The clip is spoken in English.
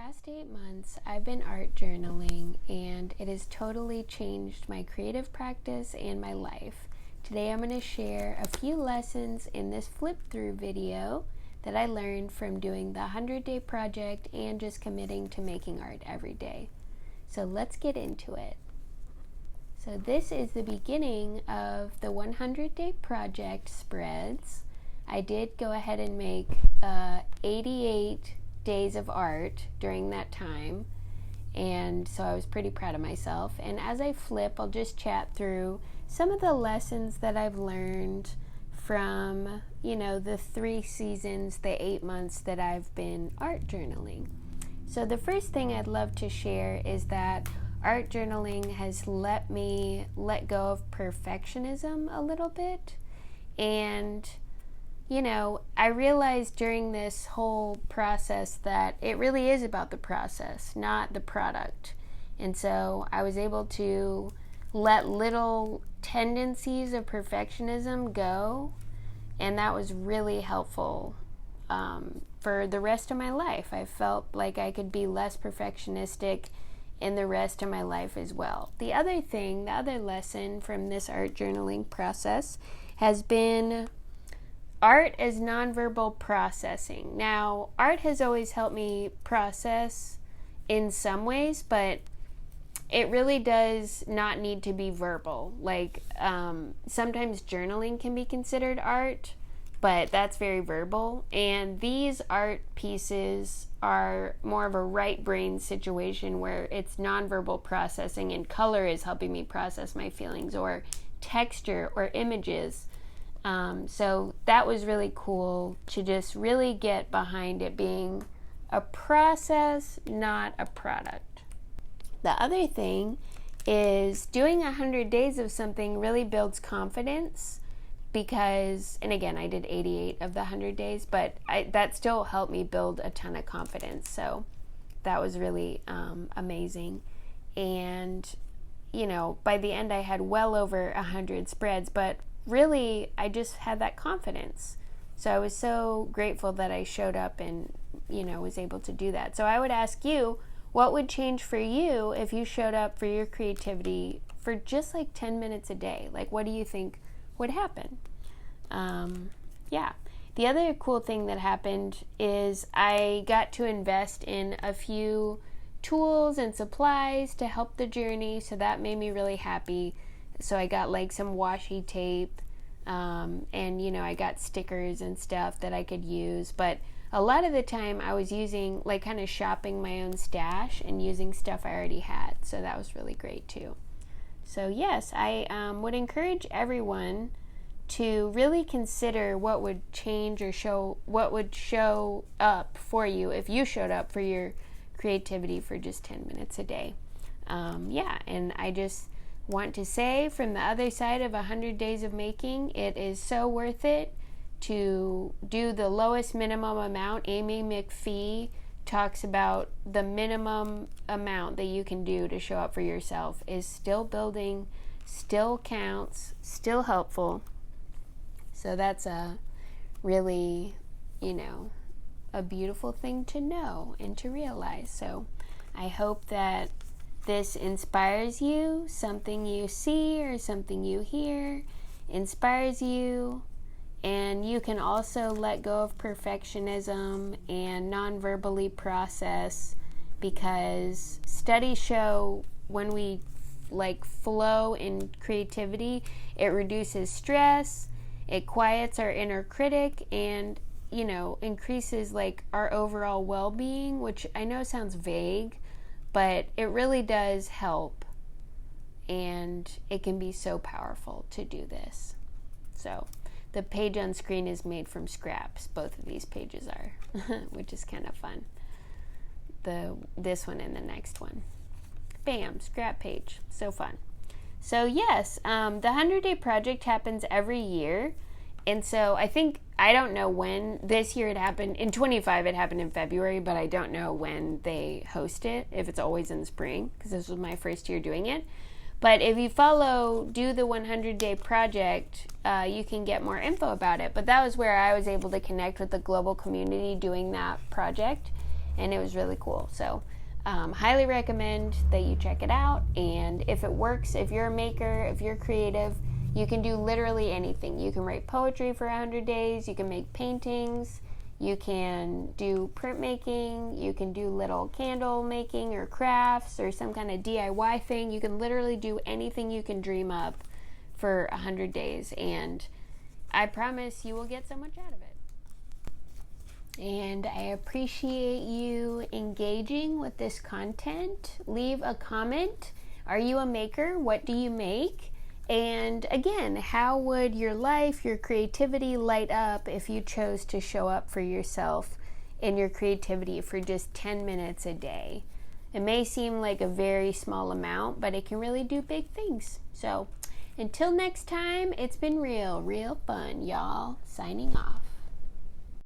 past 8 months, I've been art journaling, and it has totally changed my creative practice and my life. Today I'm going to share a few lessons in this flip-through video that I learned from doing the 100-day project and just committing to making art every day. So let's get into it. So this is the beginning of the 100-day project spreads. I did go ahead and make 88 days of art during that time, and so I was pretty proud of myself. And as I flip, I'll just chat through some of the lessons that I've learned from, the 3 seasons, the 8 months that I've been art journaling. So the first thing I'd love to share is that art journaling has let me let go of perfectionism a little bit. And I realized during this whole process that it really is about the process, not the product. And so I was able to let little tendencies of perfectionism go, and that was really helpful for the rest of my life. I felt like I could be less perfectionistic in the rest of my life as well. The other lesson from this art journaling process has been art as nonverbal processing. Now, art has always helped me process in some ways, but it really does not need to be verbal. Sometimes journaling can be considered art, but that's very verbal. And these art pieces are more of a right brain situation where it's nonverbal processing, and color is helping me process my feelings, or texture or images. So that was really cool to just really get behind it being a process, not a product. The other thing is doing 100 days of something really builds confidence because, and again, I did 88 of the 100 days, but that still helped me build a ton of confidence. So that was really amazing. And, by the end I had well over 100 spreads, but really, I just had that confidence. So I was so grateful that I showed up and, was able to do that. So I would ask you, what would change for you if you showed up for your creativity for just 10 minutes a day? What do you think would happen? The other cool thing that happened is I got to invest in a few tools and supplies to help the journey. So that made me really happy. So I got some washi tape, and I got stickers and stuff that I could use. But a lot of the time I was using kind of shopping my own stash and using stuff I already had. So that was really great too. So yes, I would encourage everyone to really consider what would change or what would show up for you if you showed up for your creativity for just 10 minutes a day. And I just want to say, from the other side of 100 days of making, it is so worth it to do the lowest minimum amount. Amy McPhee talks about the minimum amount that you can do to show up for yourself is still building, still counts, still helpful. So that's a really, a beautiful thing to know and to realize. So I hope that this inspires you, something you see or something you hear inspires you, and you can also let go of perfectionism and non-verbally process, because studies show when we flow in creativity, it reduces stress, it quiets our inner critic, and increases our overall well-being, which I know sounds vague, but it really does help, and it can be so powerful to do this. So the page on screen is made from scraps. Both of these pages are, which is kind of fun. This one and the next one. Bam, scrap page. So fun. So yes, the 100-day project happens every year. And so I don't know when. This year it happened, in 25 it happened in February, but I don't know when they host it, if it's always in the spring, because this was my first year doing it. But if you do the 100-day project, you can get more info about it. But that was where I was able to connect with the global community doing that project. and it was really cool. So highly recommend that you check it out. And if it works, if you're a maker, if you're creative, you can do literally anything. You can write poetry for 100 days, you can make paintings, you can do printmaking, you can do little candle making or crafts or some kind of DIY thing. You can literally do anything you can dream up for 100 days, and I promise you will get so much out of it. And I appreciate you engaging with this content. Leave a comment. Are you a maker? What do you make? And again, how would your life, your creativity light up if you chose to show up for yourself in your creativity for just 10 minutes a day? It may seem like a very small amount, but it can really do big things. So until next time, it's been real fun, y'all. Signing off.